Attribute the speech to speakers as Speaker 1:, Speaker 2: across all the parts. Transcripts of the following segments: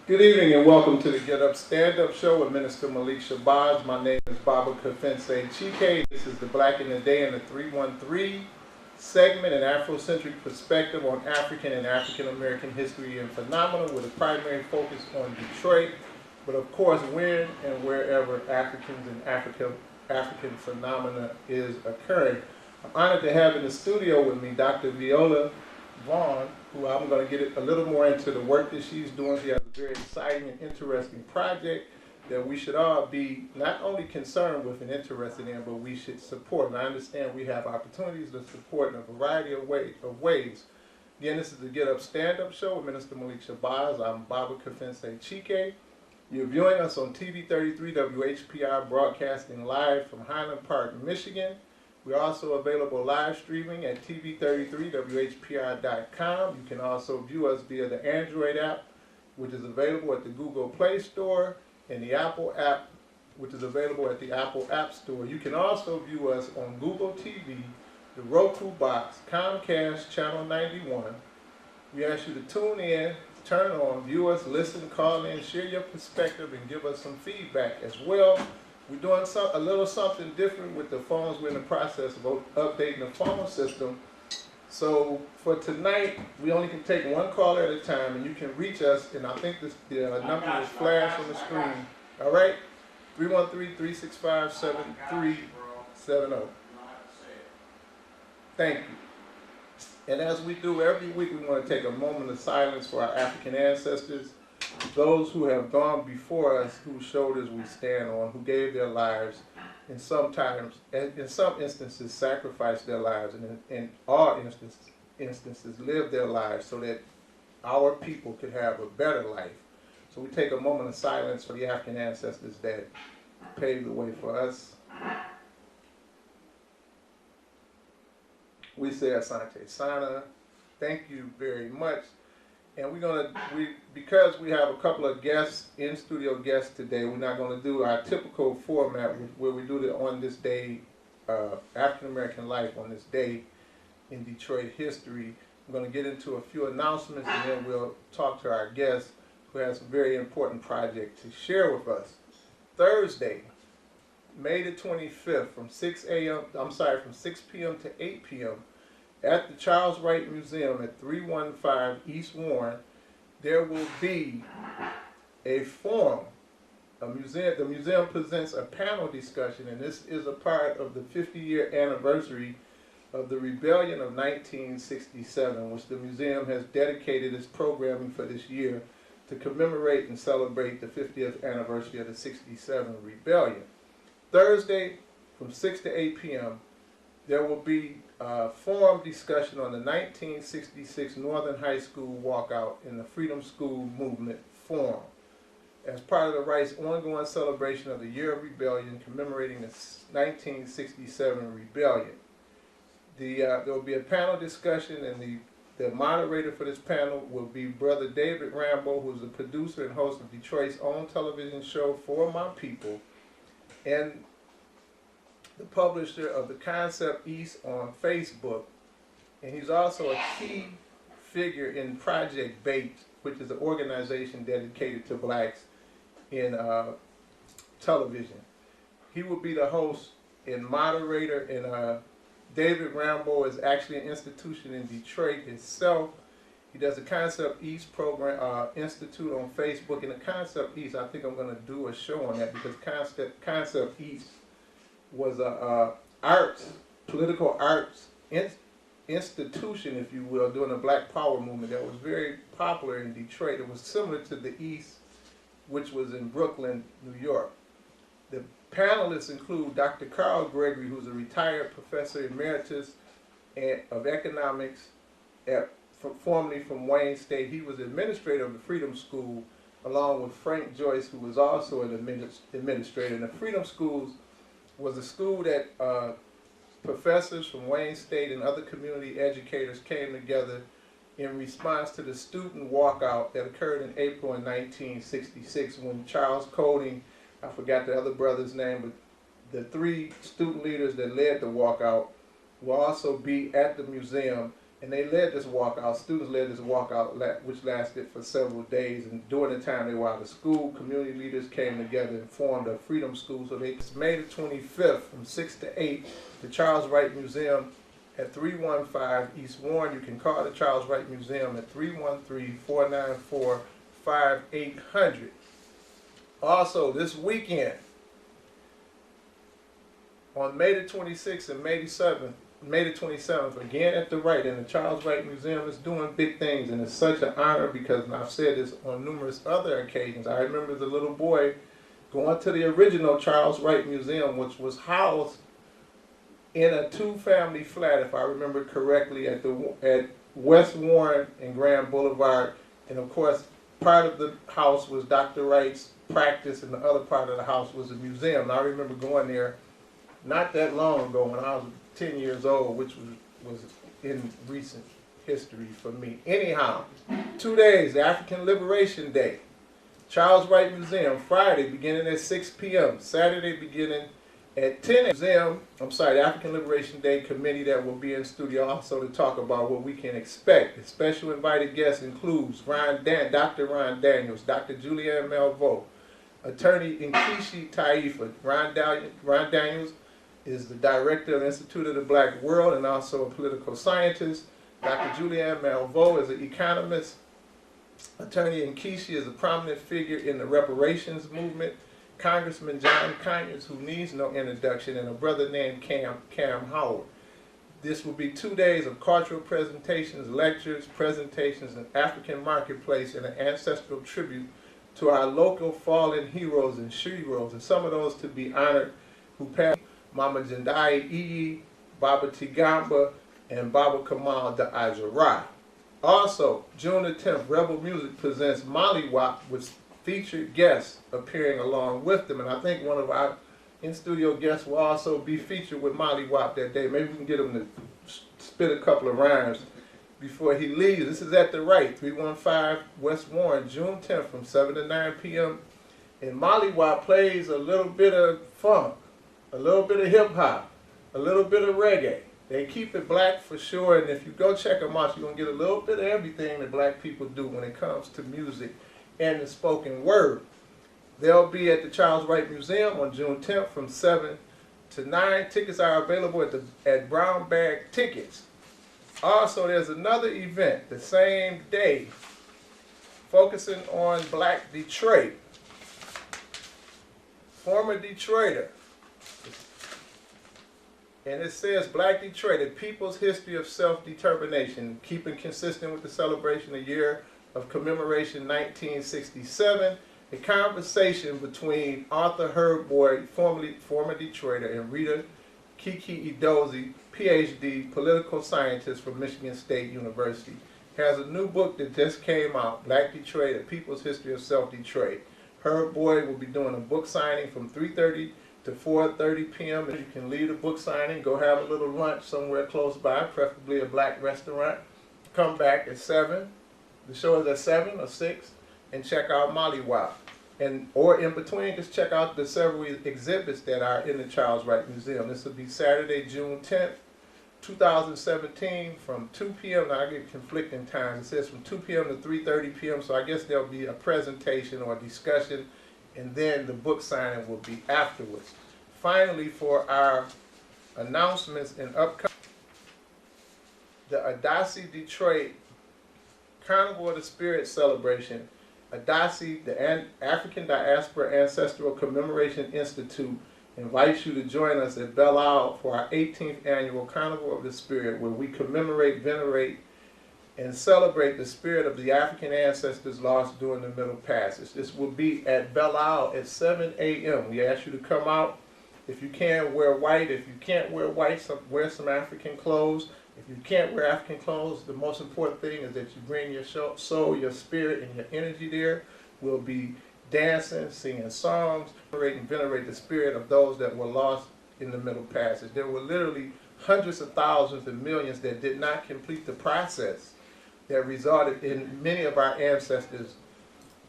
Speaker 1: Good evening and welcome to the Get Up Stand Up Show with Minister Malik Shabazz. My name is Baba Kafense Chike. This is the Black in the Day in the 313 segment, an Afrocentric perspective on African and African American history and phenomena with a primary focus on Detroit, but of course when and wherever Africans and African phenomena is occurring. I'm honored to have in the studio with me Dr. Viola Vaughn, who I'm going to get a little more into the work that she's doing. She has a very exciting and interesting project that we should all be not only concerned with and interested in, but we should support. And I understand we have opportunities to support in a variety of ways. Again, this is the Get Up Stand Up Show with Minister Malik Shabazz. I'm Baba Kafense Chike. You're viewing us on TV 33 WHPR, broadcasting live from Highland Park, Michigan. We're also available live streaming at tv33whpr.com. You can also view us via the Android app, which is available at the Google Play Store, and the Apple app, which is available at the Apple App Store. You can also view us on Google TV, the Roku box, Comcast Channel 91. We ask you to tune in, turn on, view us, listen, call in, share your perspective, and give us some feedback as well. We're doing a little something different with the phones. We're in the process of updating the phone system. So for tonight, we only can take one caller at a time, and you can reach us, and I think the number will flash on the screen. All right? 313-365-7370. Thank you. And as we do every week, we want to take a moment of silence for our African ancestors, those who have gone before us, whose shoulders we stand on, who gave their lives, and sometimes, in some instances, sacrificed their lives, and in all instances, lived their lives so that our people could have a better life. So we take a moment of silence for the African ancestors that paved the way for us. We say Asante Sana. Thank you very much. And because we have a couple of guests, in-studio guests today, we're not going to do our typical format where we do the on this day, African-American life on this day in Detroit history. I'm going to get into a few announcements, and then we'll talk to our guest who has a very important project to share with us. Thursday, May the 25th, from 6 p.m. to 8 p.m., at the Charles Wright Museum at 315 East Warren, there will be a forum. The museum presents a panel discussion, and this is a part of the 50-year anniversary of the Rebellion of 1967, which the museum has dedicated its programming for this year to commemorate and celebrate the 50th anniversary of the 67 Rebellion. Thursday, from 6 to 8 p.m., there will be a forum discussion on the 1966 Northern High School walkout in the Freedom School Movement Forum as part of the Right's ongoing celebration of the Year of Rebellion commemorating the 1967 Rebellion. There will be a panel discussion, and the moderator for this panel will be Brother David Rambo, who is the producer and host of Detroit's own television show For My People, and the publisher of the Concept East on Facebook, and he's also a key figure in Project Bait, which is an organization dedicated to blacks in television. He will be the host and moderator, and David Rambo is actually an institution in Detroit itself. He does the Concept East program institute on Facebook, and the Concept East, I think I'm going to do a show on that, because Concept East was a political arts institution, if you will, during the Black Power movement that was very popular in Detroit. It was similar to the East, which was in Brooklyn, New York. The panelists include Dr. Carl Gregory, who's a retired professor emeritus of economics formerly from Wayne State. He was administrator of the Freedom School, along with Frank Joyce, who was also an administrator. And the Freedom Schools was a school that professors from Wayne State and other community educators came together in response to the student walkout that occurred in April in 1966, when Charles Coding, I forgot the other brother's name, but the three student leaders that led the walkout will also be at the museum And they led this walkout, students led this walkout, which lasted for several days. And during the time they were out of school, community leaders came together and formed a freedom school. So it's May the 25th from 6 to 8, the Charles Wright Museum at 315 East Warren. You can call the Charles Wright Museum at 313-494-5800. Also, this weekend, on May the 26th and May the 27th, again at the Wright, and the Charles Wright Museum is doing big things, and it's such an honor because I've said this on numerous other occasions. I remember as a little boy going to the original Charles Wright Museum, which was housed in a two-family flat, if I remember correctly, at West Warren and Grand Boulevard. And of course, part of the house was Dr. Wright's practice, and the other part of the house was a museum. And I remember going there not that long ago when I was 10 years old, which was in recent history for me. Anyhow, 2 days, the African Liberation Day, Charles Wright Museum, Friday beginning at 6 p.m., Saturday beginning at 10 a.m. The African Liberation Day committee that will be in studio also to talk about what we can expect. The special invited guests includes Dr. Ron Daniels, Dr. Julianne Melvo, attorney Nkechi Taifa. Ron Daniels is the director of the Institute of the Black World and also a political scientist. Dr. Julianne Melvo is an economist. Attorney Nkechi is a prominent figure in the reparations movement. Congressman John Conyers, who needs no introduction, and a brother named Cam Howard. This will be 2 days of cultural presentations, lectures, presentations, an African marketplace, and an ancestral tribute to our local fallen heroes and sheroes, and some of those to be honored who passed: Mama Jendai Iyi, Baba Tigamba, and Baba Kamal de Ajara. Also, June the 10th, Rebel Music presents Molly Wop with featured guests appearing along with them. And I think one of our in-studio guests will also be featured with Molly Wop that day. Maybe we can get him to spit a couple of rhymes before he leaves. This is at the Wright, 315 West Warren, June 10th from 7 to 9 p.m. And Molly Wop plays a little bit of funk, a little bit of hip-hop, a little bit of reggae. They keep it black for sure, and if you go check them out, you're going to get a little bit of everything that black people do when it comes to music and the spoken word. They'll be at the Charles Wright Museum on June 10th from 7 to 9. Tickets are available at Brown Bag Tickets. Also, there's another event the same day focusing on Black Detroit. Former Detroiter. And it says Black Detroit, a people's history of self-determination, keeping consistent with the celebration of the year of commemoration 1967, a conversation between Arthur Herb Boyd, former Detroiter, and Rita Kiki Edozie, PhD, political scientist from Michigan State University, has a new book that just came out, Black Detroit, a people's history of self-Detroit. Herb Boyd will be doing a book signing from 3:30 to 4:30 p.m. You can leave the book signing, go have a little lunch somewhere close by, preferably a black restaurant. Come back at 7. The show is at 7 or 6, and check out Molly Wop. Or in between, just check out the several exhibits that are in the Charles Wright Museum. This will be Saturday, June 10th, 2017, from 2 p.m. Now I get conflicting times. It says from 2 p.m. to 3:30 p.m., so I guess there'll be a presentation or a discussion, and then the book signing will be afterwards. Finally, for our announcements and upcoming, the Adasi Detroit Carnival of the Spirit celebration. Adasi, the African Diaspora Ancestral Commemoration Institute, invites you to join us at Belle Isle for our 18th annual Carnival of the Spirit, where we commemorate, venerate, and celebrate the spirit of the African ancestors lost during the Middle Passage. This will be at Belle Isle at 7 a.m. We ask you to come out. If you can, wear white. If you can't wear white, wear some African clothes. If you can't wear African clothes, the most important thing is that you bring your soul, your spirit, and your energy there. We'll be dancing, singing songs, and venerate the spirit of those that were lost in the Middle Passage. There were literally hundreds of thousands and millions that did not complete the process that resulted in many of our ancestors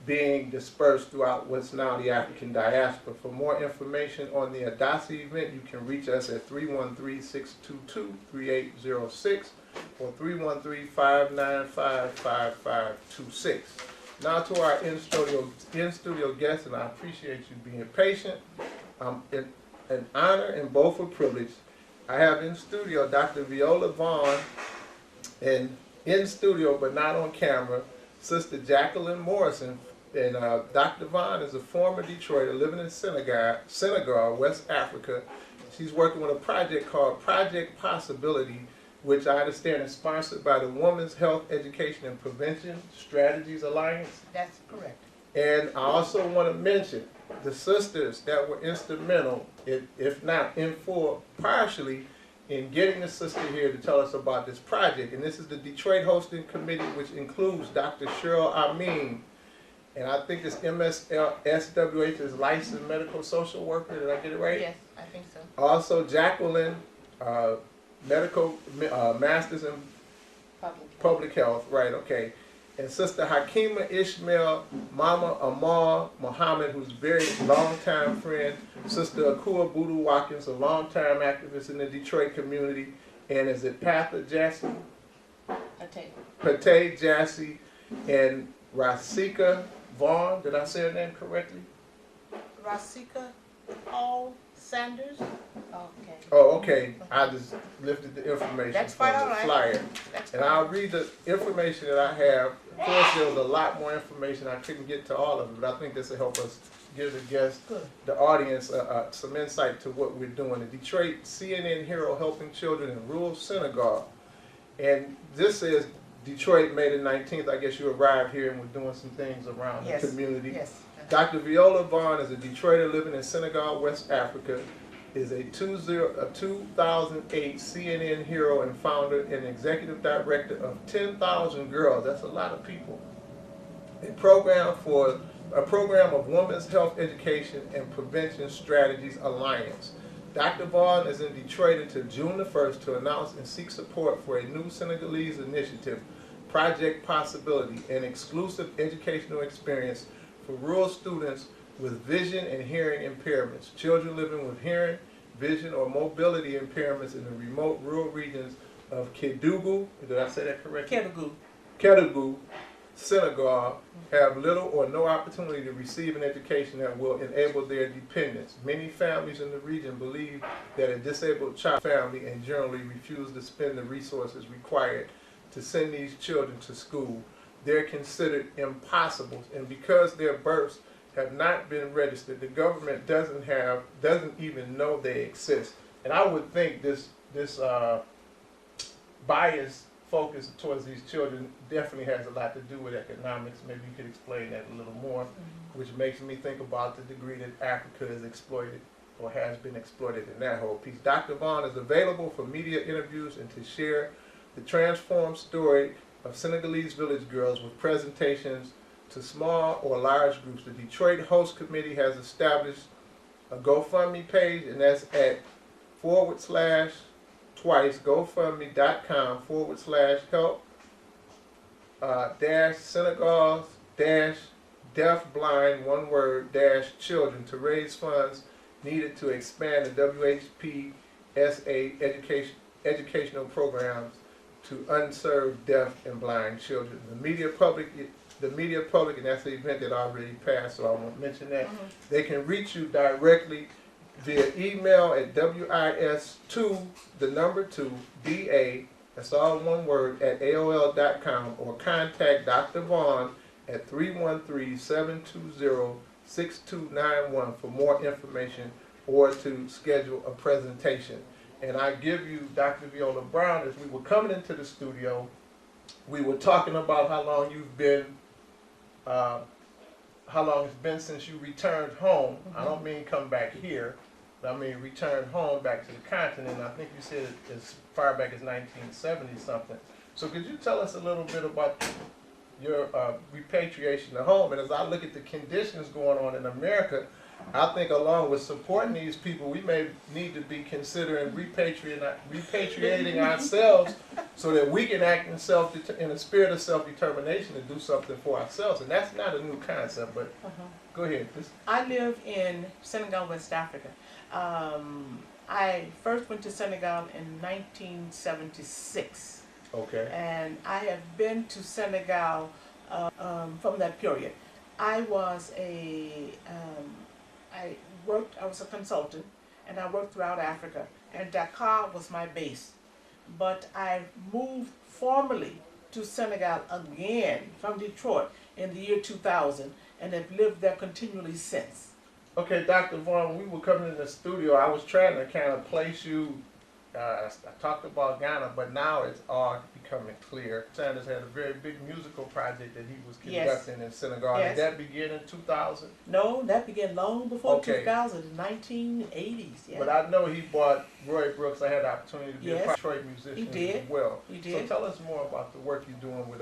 Speaker 1: being dispersed throughout what's now the African diaspora. For more information on the Adasi event, you can reach us at 313-622-3806. or 313-595-5526. Now to our in-studio guests, and I appreciate you being patient. An honor and both a privilege. I have in studio Dr. Viola Vaughn, and in studio but not on camera, Sister Jacqueline Morrison. And Dr. Vaughn is a former Detroiter living in Senegal, West Africa. She's working on a project called Project Possibility, which I understand is sponsored by the Women's Health Education and Prevention Strategies Alliance.
Speaker 2: That's correct.
Speaker 1: And I also want to mention the sisters that were instrumental, if not in full, partially, in getting the sister here to tell us about this project. And this is the Detroit Hosting Committee, which includes Dr. Cheryl Amin, and I think this MSWH is Licensed Medical Social Worker. Did I get it right?
Speaker 2: Yes, I think so.
Speaker 1: Also, Jacqueline, Medical Masters in Public Health. Right, okay. And Sister Hakima Ishmael, Mama Amal Muhammad, who's a very long-time friend. Sister Akua Budu Watkins, a long-time activist in the Detroit community. And is it Patha Jassy? Pate Jassy. And Rasika Vaughn, did I say her name correctly?
Speaker 2: Rasika Paul Sanders. Okay.
Speaker 1: Oh, okay. I just lifted the information
Speaker 2: That's
Speaker 1: from
Speaker 2: quite
Speaker 1: the
Speaker 2: all right.
Speaker 1: flyer.
Speaker 2: That's
Speaker 1: And I'll read the information that I have. Of course, there was a lot more information. I couldn't get to all of it, but I think this will help us give the guests, the audience, some insight to what we're doing. The Detroit CNN Hero Helping Children in Rural Senegal. And this says Detroit, May the 19th. I guess you arrived here and we're doing some things around the community.
Speaker 2: Yes.
Speaker 1: Dr. Viola Vaughn is a Detroiter living in Senegal, West Africa, is a 2008 CNN hero and founder and executive director of 10,000 Girls. That's a lot of people. A program of Women's Health Education and Prevention Strategies Alliance. Dr. Vaughn is in Detroit until June the 1st to announce and seek support for a new Senegalese initiative, Project Possibility, an exclusive educational experience for rural students with vision and hearing impairments, children living with hearing, vision, or mobility impairments in the remote rural regions of Kédougou, did I say that correctly? Kédougou, Senegal, have little or no opportunity to receive an education that will enable their dependence. Many families in the region believe that a disabled child family and generally refuse to spend the resources required to send these children to school. They're considered impossible, and because their births have not been registered, the government doesn't even know they exist. And I would think this bias focus towards these children definitely has a lot to do with economics. Maybe you could explain that a little more, which makes me think about the degree that Africa is exploited or has been exploited in that whole piece. Dr. Vaughn is available for media interviews and to share the transformed story of Senegalese village girls with presentations to small or large groups. The Detroit Host Committee has established a GoFundMe page, and that's at GoFundMe.com/help Senegal's deaf blind one word children to raise funds needed to expand the WHPSA educational programs to unserved deaf and blind children. The media public, and that's the event that already passed, so I won't mention that. They can reach you directly via email at WIS2, that's all one word, at AOL.com, or contact Dr. Vaughn at 313-720-6291 for more information or to schedule a presentation. And I give you Dr. Viola Brown. As we were coming into the studio, we were talking about how long it's been since you returned home. I don't mean come back here, but I mean return home back to the continent. I think you said as far back as 1970 something. So could you tell us a little bit about your repatriation to home? And as I look at the conditions going on in America, I think along with supporting these people, we may need to be considering repatriating ourselves so that we can act in a spirit of self-determination to do something for ourselves. And that's not a new concept, but go ahead.
Speaker 2: I live in Senegal, West Africa. I first went to Senegal in 1976.
Speaker 1: Okay.
Speaker 2: And I have been to Senegal from that period. I was I was a consultant, and I worked throughout Africa, and Dakar was my base. But I moved formally to Senegal again from Detroit in the year 2000, and have lived there continually since.
Speaker 1: Okay, Dr. Vaughn, when we were coming in the studio, I was trying to kind of place you. I talked about Ghana, but now it's all becoming clear. Sanders had a very big musical project that he was
Speaker 2: Yes.
Speaker 1: conducting in Senegal.
Speaker 2: Yes.
Speaker 1: Did that begin in 2000?
Speaker 2: No, that began long before
Speaker 1: Okay.
Speaker 2: 2000, the 1980s. Yeah.
Speaker 1: But I know he brought Roy Brooks. I had the opportunity to be a
Speaker 2: Yes.
Speaker 1: Detroit musician
Speaker 2: He did.
Speaker 1: as well.
Speaker 2: He
Speaker 1: So
Speaker 2: did.
Speaker 1: tell us more about the work you're doing with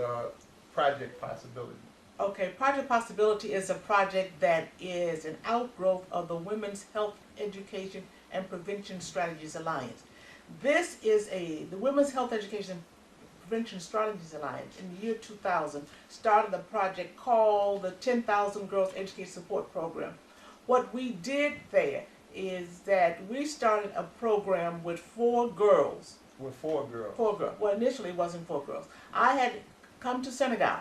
Speaker 1: Project Possibility.
Speaker 2: Okay, Project Possibility is a project that is an outgrowth of the Women's Health Education and Prevention Strategies Alliance. This is the Women's Health Education Prevention Strategies Alliance in the year 2000 started a project called the 10,000 Girls Education Support Program. What we did there is that we started a program with 4 girls.
Speaker 1: With 4 girls.
Speaker 2: 4 girls. Well, initially it wasn't 4 girls. I had come to Senegal,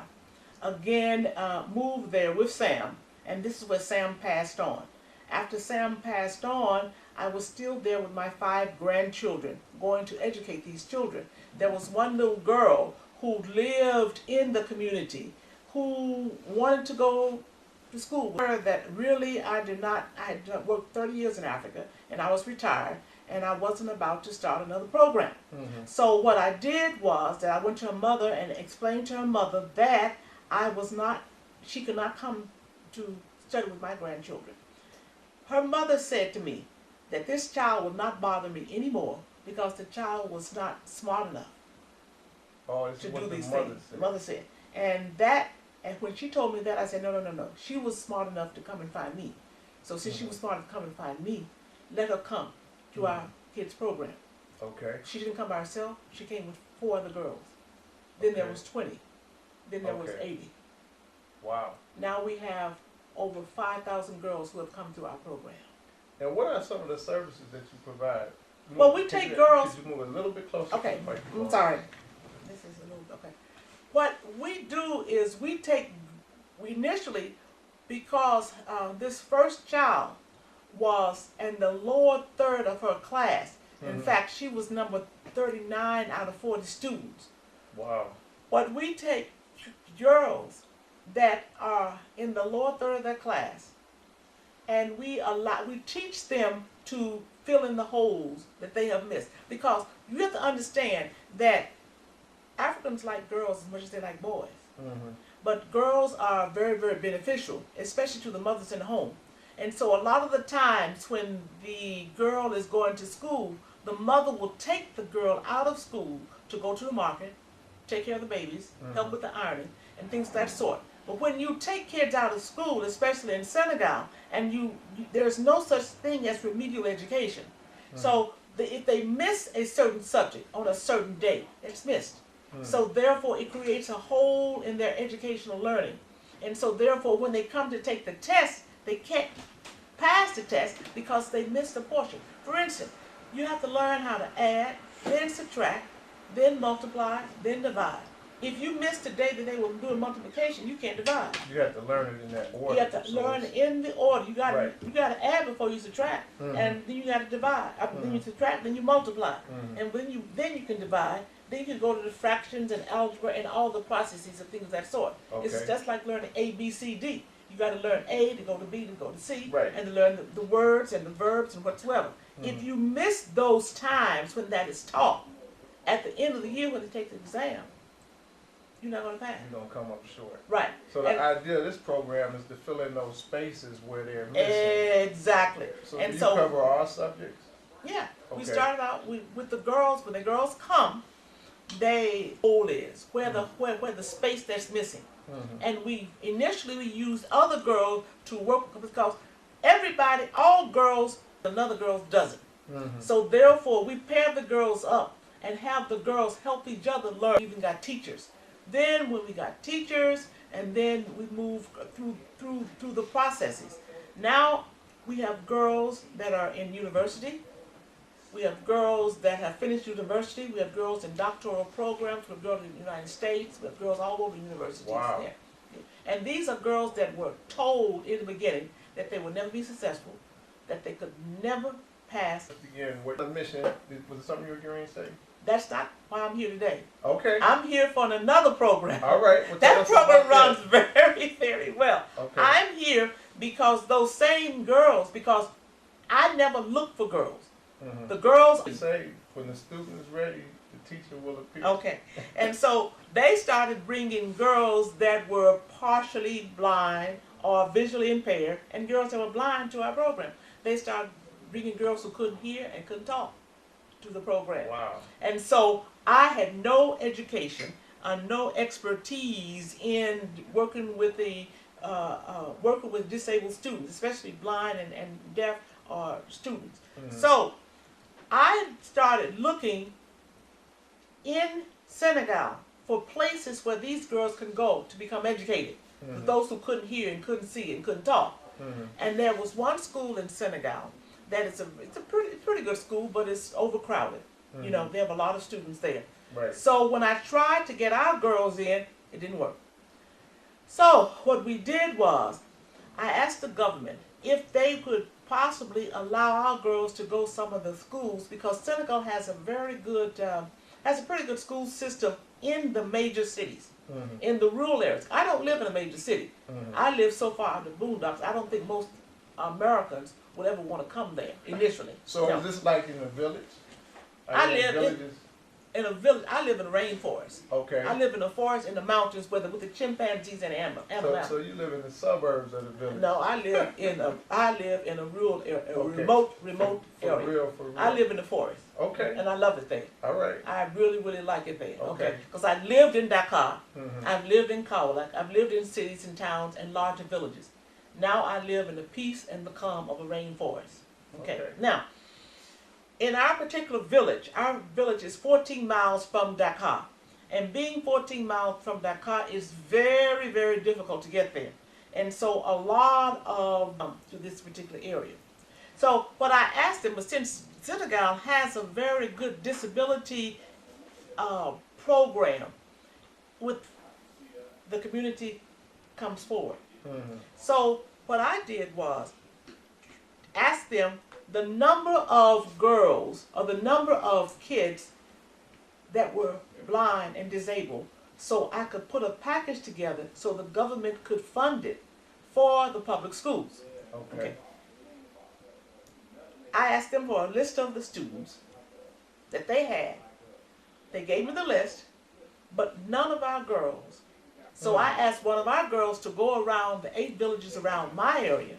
Speaker 2: again moved there with Sam, and this is where Sam passed on. After Sam passed on, I was still there with my 5 grandchildren, going to educate these children. There was one little girl who lived in the community who wanted to go to school. That really I had worked 30 years in Africa, and I was retired, and I wasn't about to start another program.
Speaker 1: Mm-hmm.
Speaker 2: So what I did was that I went to her mother and explained to her mother that she could not come to study with my grandchildren. Her mother said to me that this child would not bother me anymore because the child was not smart enough to do these things. The mother said. And when she told me that, I said, no. She was smart enough to come and find me. So since she was smart enough to come and find me, let her come to our kids program.
Speaker 1: Okay.
Speaker 2: She didn't come by herself. She came with 4 other girls. Then there was 20. Then there was 80.
Speaker 1: Wow.
Speaker 2: Now we have over 5,000 girls who have come through our program.
Speaker 1: And what are some of the services that you provide?
Speaker 2: Well, we take girls.
Speaker 1: Could you move a little bit closer?
Speaker 2: Okay,
Speaker 1: to the microphone?
Speaker 2: I'm sorry. This is a little, okay. What we do is we initially, because this first child was in the lower third of her class. In fact, she was number 39 out of 40 students.
Speaker 1: Wow.
Speaker 2: But we take girls that are in the lower third of their class, and we teach them to fill in the holes that they have missed. Because you have to understand that Africans like girls as much as they like boys.
Speaker 1: Mm-hmm.
Speaker 2: But girls are very, very beneficial, especially to the mothers in the home. And so a lot of the times when the girl is going to school, the mother will take the girl out of school to go to the market, take care of the babies, help with the ironing, and things of that sort. But when you take kids out of school, especially in Senegal, and there's no such thing as remedial education. So if they miss a certain subject on a certain day, it's missed. So therefore it creates a hole in their educational learning. And so therefore when they come to take the test, they can't pass the test because they missed a portion. For instance, you have to learn how to add, then subtract, then multiply, then divide. If you missed the day that they were doing multiplication, you can't divide.
Speaker 1: You have to learn it in that order.
Speaker 2: You have to learn it in the order. You got to add before you subtract,
Speaker 1: Mhm.
Speaker 2: and then you got to divide. Then you subtract, then you multiply, and when then you can divide. Then you can go to the fractions and algebra and all the processes and things of that sort. It's
Speaker 1: Okay.
Speaker 2: just like learning A, B, C, D. You got to learn A to go to B to go to C,
Speaker 1: Right.
Speaker 2: and to learn the words and the verbs and whatsoever. If you miss those times when that is taught, at the end of the year when they take the exam, you're not going to pass.
Speaker 1: You're going to come up short.
Speaker 2: Right.
Speaker 1: So the idea of this program is to fill in those spaces where they're missing.
Speaker 2: Exactly.
Speaker 1: So
Speaker 2: and
Speaker 1: do you
Speaker 2: so
Speaker 1: cover all subjects?
Speaker 2: yeah, we
Speaker 1: Okay.
Speaker 2: started out with the girls. When the girls come, they hole is where the space that's missing. And we initially used other girls to work because all girls, another girl doesn't. So therefore we pair the girls up and have the girls help each other learn. We even got teachers. Then when we got teachers, and then we move through the processes. Now we have girls that are in university, We have girls that have finished university. We have girls in doctoral programs. We have girls in the United States. We have girls all over the universities
Speaker 1: Wow.
Speaker 2: there. And these are girls that were told in the beginning that they would never be successful, that they could never pass.
Speaker 1: Let's begin. What the mission? Was it something you were going to say?
Speaker 2: That's not why I'm here today.
Speaker 1: Okay.
Speaker 2: I'm here for another program.
Speaker 1: All right. Well, tell
Speaker 2: That
Speaker 1: us
Speaker 2: program
Speaker 1: about
Speaker 2: runs
Speaker 1: that.
Speaker 2: very, very well.
Speaker 1: Okay.
Speaker 2: I'm here because those same girls, because I never look for girls.
Speaker 1: Mhm.
Speaker 2: The girls.
Speaker 1: Say when the student is ready, the teacher will appear.
Speaker 2: Okay. And so they started bringing girls that were partially blind or visually impaired and girls that were blind to our program. They started bringing girls who couldn't hear and couldn't talk to the program.
Speaker 1: Wow.
Speaker 2: And so I had no education, no expertise in working with disabled students, especially blind and deaf students.
Speaker 1: Mhm.
Speaker 2: So I started looking in Senegal for places where these girls can go to become educated.
Speaker 1: Mhm.
Speaker 2: Those who couldn't hear and couldn't see and couldn't talk.
Speaker 1: Mhm.
Speaker 2: And there was one school in Senegal that it's a pretty good school, but it's overcrowded. You know, they have a lot of students there.
Speaker 1: Right.
Speaker 2: So when I tried to get our girls in, it didn't work. So what we did was, I asked the government if they could possibly allow our girls to go some of the schools, because Senegal has a pretty good school system in the major cities.
Speaker 1: Mhm.
Speaker 2: In the rural areas. I don't live in a major city.
Speaker 1: Mhm.
Speaker 2: I live so far out in the boondocks, I don't think most Americans would ever want to come there initially.
Speaker 1: So
Speaker 2: No.
Speaker 1: is this like in a village?
Speaker 2: I
Speaker 1: Are there
Speaker 2: live in-
Speaker 1: villages?
Speaker 2: In a village, I live in a rainforest.
Speaker 1: Okay.
Speaker 2: I live in a forest in the mountains with the chimpanzees and animals.
Speaker 1: So you live in the suburbs of the village?
Speaker 2: No, I live in a rural area, a
Speaker 1: Okay.
Speaker 2: remote
Speaker 1: For
Speaker 2: area.
Speaker 1: real.
Speaker 2: I live in the forest,
Speaker 1: Okay.
Speaker 2: and I love it there.
Speaker 1: All right.
Speaker 2: I really, really like it there.
Speaker 1: Okay.
Speaker 2: Okay, because I lived in Dakar,
Speaker 1: Mhm.
Speaker 2: I've lived in Kaolack, I've lived in cities and towns and larger villages. Now I live in the peace and the calm of a rainforest. Okay.
Speaker 1: Okay.
Speaker 2: Now, in our particular village, our village is 14 miles from Dakar. And being 14 miles from Dakar is very, very difficult to get there. And so a lot of to this particular area. So what I asked them was, since Senegal has a very good disability program, with the community comes forward.
Speaker 1: Mhm.
Speaker 2: So what I did was ask them the number of girls or the number of kids that were blind and disabled, so I could put a package together so the government could fund it for the public schools.
Speaker 1: Okay.
Speaker 2: I asked them for a list of the students that they had. They gave me the list, but none of our girls. So I asked one of our girls to go around the 8 villages around my area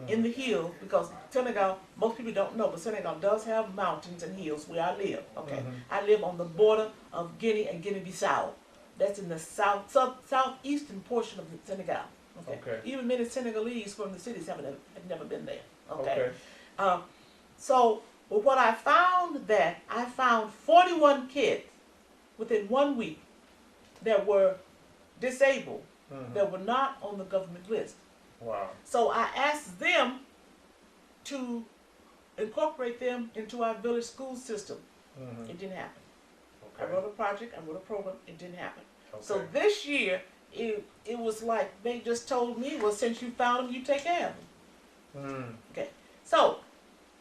Speaker 2: in the hills, because Senegal, most people don't know, but Senegal does have mountains and hills where I live. Okay, I live on the border of Guinea and Guinea-Bissau. That's in the southeastern portion of Senegal. Okay. Even many Senegalese from the cities have never been there. Okay. So what I found, that I found 41 kids within 1 week that were disabled, that were not on the government list.
Speaker 1: Wow.
Speaker 2: So I asked them to incorporate them into our village school system.
Speaker 1: Mhm.
Speaker 2: It didn't happen.
Speaker 1: Okay.
Speaker 2: I wrote a project, I wrote a program, it didn't happen.
Speaker 1: Okay.
Speaker 2: So this year, it was like they just told me, well, since you found them, you take care of them.
Speaker 1: Mm.
Speaker 2: Okay. So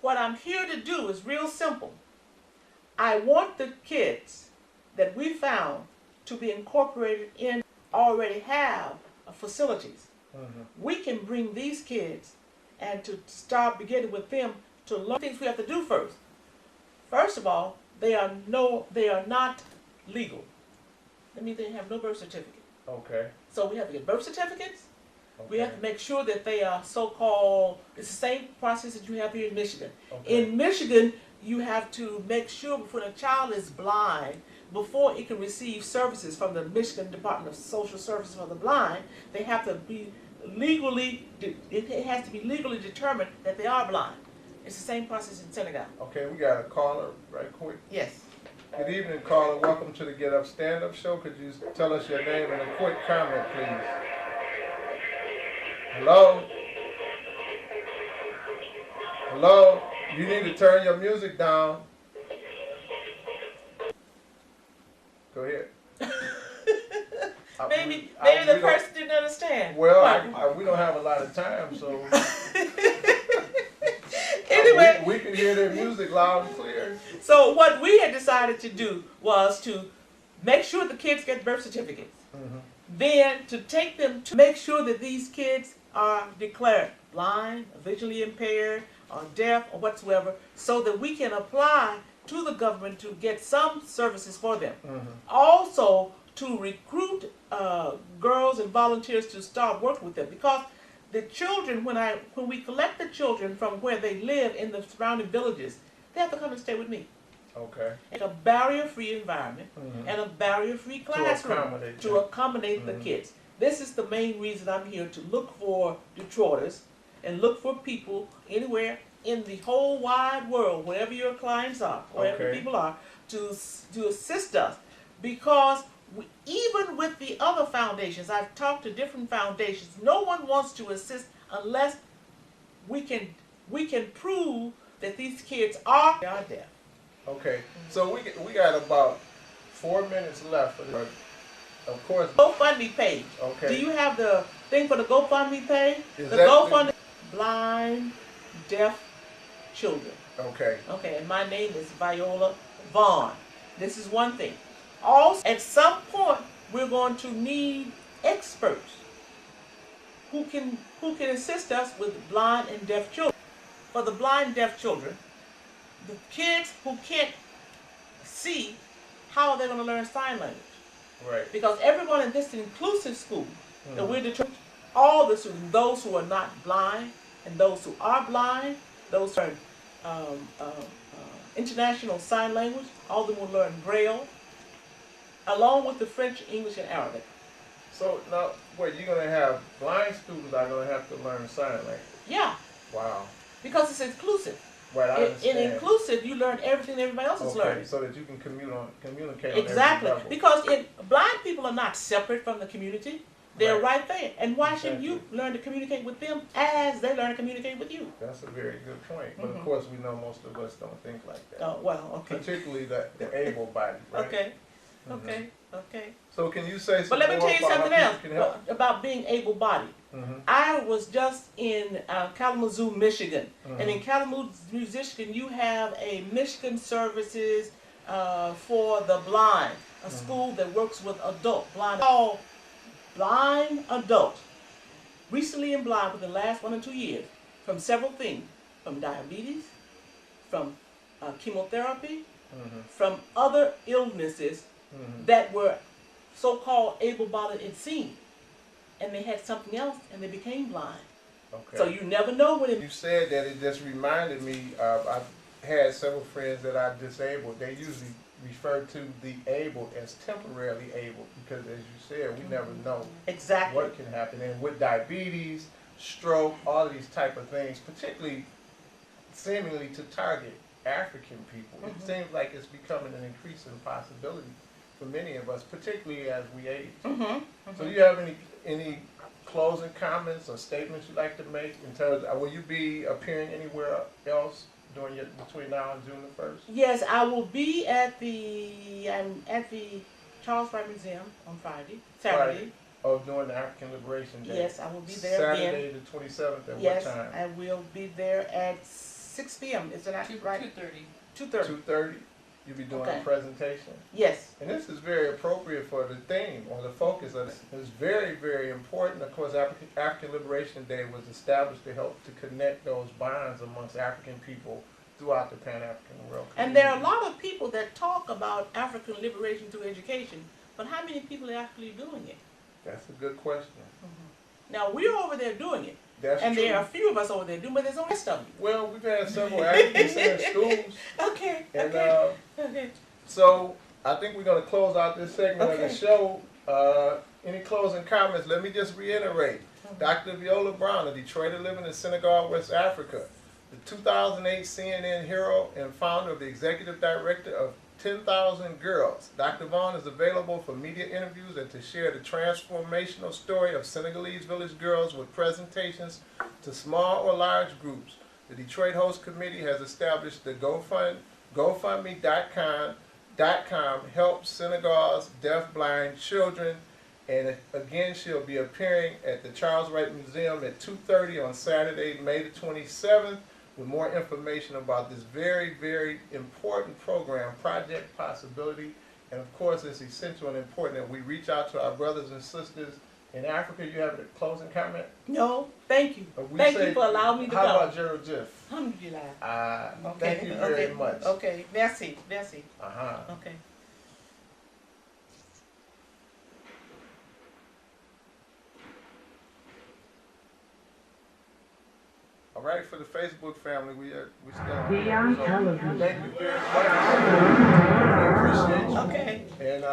Speaker 2: what I'm here to do is real simple. I want the kids that we found to be incorporated in, already have facilities. We can bring these kids and to start beginning with them to learn things we have to do first. First of all, they are not legal. That means they have no birth certificate.
Speaker 1: Okay.
Speaker 2: So we have to get birth certificates.
Speaker 1: Okay.
Speaker 2: We have to make sure that they are so-called, it's the same process that you have here in Michigan.
Speaker 1: Okay.
Speaker 2: In Michigan, you have to make sure before a child is blind, before it can receive services from the Michigan Department of Social Services for the Blind, they have to be it has to be legally determined that they are blind. It's the same process in Senegal.
Speaker 1: Okay, we got a caller right quick.
Speaker 2: Yes.
Speaker 1: Good evening, caller. Welcome to the Get Up Stand Up Show. Could you tell us your name and a quick comment, please? Hello? Hello? You need to turn your music down. Go ahead.
Speaker 2: Maybe
Speaker 1: we
Speaker 2: the
Speaker 1: don't-
Speaker 2: person didn't understand.
Speaker 1: Well,
Speaker 2: What?
Speaker 1: we don't have a lot of time, so
Speaker 2: Anyway,
Speaker 1: we can hear their music loud and clear.
Speaker 2: so what we had decided to do was to make sure the kids get birth certificates.
Speaker 1: Mhm.
Speaker 2: Then to take them to make sure that these kids are declared blind, visually impaired, or deaf, or whatsoever, so that we can apply to the government to get some services for them.
Speaker 1: Mhm.
Speaker 2: Also to recruit girls and volunteers to start working with them, because the children, when we collect the children from where they live in the surrounding villages, they have to come and stay with me.
Speaker 1: Okay.
Speaker 2: It's a barrier-free environment
Speaker 1: Mhm.
Speaker 2: and a barrier-free classroom
Speaker 1: accommodate
Speaker 2: to
Speaker 1: them.
Speaker 2: accommodate the
Speaker 1: Mhm.
Speaker 2: kids. This is the main reason I'm here, to look for Detroiters and look for people anywhere in the whole wide world, wherever your clients are, wherever
Speaker 1: Okay.
Speaker 2: people are, to assist us. Because even with the other foundations, I've talked to different foundations, no one wants to assist unless we can prove that these kids are deaf.
Speaker 1: Okay. So we got about 4 minutes left for this. Of course.
Speaker 2: GoFundMe page.
Speaker 1: Okay.
Speaker 2: Do you have the thing for the GoFundMe page?
Speaker 1: Is
Speaker 2: The
Speaker 1: that
Speaker 2: GoFundMe blind, deaf children.
Speaker 1: Okay.
Speaker 2: Okay, and my name is Viola Vaughn. This is one thing. Also, at some point, we're going to need experts who can assist us with blind and deaf children. For the blind and deaf children, the kids who can't see, how are they going to learn sign language?
Speaker 1: Right.
Speaker 2: Because everyone in this inclusive school that we're determining, all the students, those who are not blind and those who are blind, those who are international sign language, all of them will learn Braille, along with the French, English, and Arabic.
Speaker 1: So now, you're gonna have blind students are gonna have to learn sign language.
Speaker 2: Yeah,
Speaker 1: Wow.
Speaker 2: because it's inclusive.
Speaker 1: Right. I
Speaker 2: In
Speaker 1: understand.
Speaker 2: inclusive, you learn everything everybody else is
Speaker 1: Okay,
Speaker 2: learning.
Speaker 1: so that you can communicate
Speaker 2: Exactly,
Speaker 1: on every level.
Speaker 2: because blind people are not separate from the community. They're
Speaker 1: Right.
Speaker 2: right there. And why shouldn't you learn to communicate with them as they learn to communicate with you?
Speaker 1: That's a very good point. But of
Speaker 2: Mhm.
Speaker 1: course, we know most of us don't think like that.
Speaker 2: Oh, well, okay.
Speaker 1: Particularly the able-bodied, right?
Speaker 2: Okay,
Speaker 1: Mhm.
Speaker 2: okay.
Speaker 1: So can you say
Speaker 2: But
Speaker 1: some
Speaker 2: let me
Speaker 1: more
Speaker 2: tell you
Speaker 1: about how
Speaker 2: something else
Speaker 1: people can help?
Speaker 2: about being able-bodied.
Speaker 1: Mhm.
Speaker 2: I was just in Kalamazoo, Michigan. And in
Speaker 1: Mhm.
Speaker 2: Kalamazoo, Michigan, you have a Michigan Services for the Blind, a school that works with blind, called Blind Adults. Recently and blind within the last 1 or 2 years, from several things, from diabetes, from chemotherapy,
Speaker 1: Mhm.
Speaker 2: from other illnesses
Speaker 1: Mhm.
Speaker 2: that were so-called able-bodied it seemed. And they had something else and they became blind.
Speaker 1: Okay.
Speaker 2: So you never know when
Speaker 1: You said that, it just reminded me of, I've had several friends that are disabled. They usually refer to the able as temporarily able because, as you said, we never know
Speaker 2: exactly.
Speaker 1: what can happen. And with diabetes, stroke, all of these type of things, particularly seemingly to target African people, it seems like it's becoming an increasing possibility for many of us, particularly as we age. So do you have any closing comments or statements you'd like to make in terms of, will you be appearing anywhere else between now and June the 1st?
Speaker 2: Yes, I will be at the Charles Wright Museum on Saturday.
Speaker 1: Oh, during the African Liberation Day.
Speaker 2: Yes, I will be there
Speaker 1: Saturday
Speaker 2: again.
Speaker 1: the 27th at
Speaker 2: Yes,
Speaker 1: what time?
Speaker 2: I will be there at 6 p.m. Is it not right?
Speaker 3: 2:30.
Speaker 2: 2:30.
Speaker 1: 2:30. You'll be doing
Speaker 2: Okay.
Speaker 1: a presentation.
Speaker 2: Yes.
Speaker 1: And this is very appropriate for the theme or the focus of this. It's very, very important. Of course, African Liberation Day was established to help to connect those bonds amongst African people throughout the Pan-African world.
Speaker 2: And there are a lot of people that talk about African liberation through education, but how many people are actually doing it?
Speaker 1: That's a good question.
Speaker 2: Now, we're over there doing it,
Speaker 1: That's
Speaker 2: and
Speaker 1: true.
Speaker 2: there are a few of us over there doing it, but there's only rest of you.
Speaker 1: Well, we've had several African-centered schools.
Speaker 2: Okay,
Speaker 1: And
Speaker 2: okay.
Speaker 1: so I think we're going to close out this segment of the
Speaker 2: Okay.
Speaker 1: show. Any closing comments? Let me just reiterate. Dr. Viola Vaughn, a Detroiter living in Senegal, West Africa, the 2008 CNN hero and founder of the executive director of 10,000 Girls. Dr. Vaughn is available for media interviews and to share the transformational story of Senegalese village girls with presentations to small or large groups. The Detroit Host Committee has established the GoFundMe.com helps synagogues, deafblind children. And again, she'll be appearing at the Charles Wright Museum at 2:30 on Saturday, May the 27th, with more information about this very, very important program, Project Possibility. And of course, it's essential and important that we reach out to our brothers and sisters in Africa. You have a closing comment?
Speaker 2: No, thank you.
Speaker 1: We
Speaker 2: Thank
Speaker 1: say,
Speaker 2: you for allowing me to
Speaker 1: how
Speaker 2: go.
Speaker 1: about Gerald Jiff?
Speaker 2: Alhamdulillah.
Speaker 1: Thank you very much.
Speaker 2: Okay, merci. Okay.
Speaker 1: All right, for the Facebook family, we still
Speaker 3: Beyond television.
Speaker 1: thank you very much. We appreciate you.
Speaker 2: Okay.
Speaker 1: And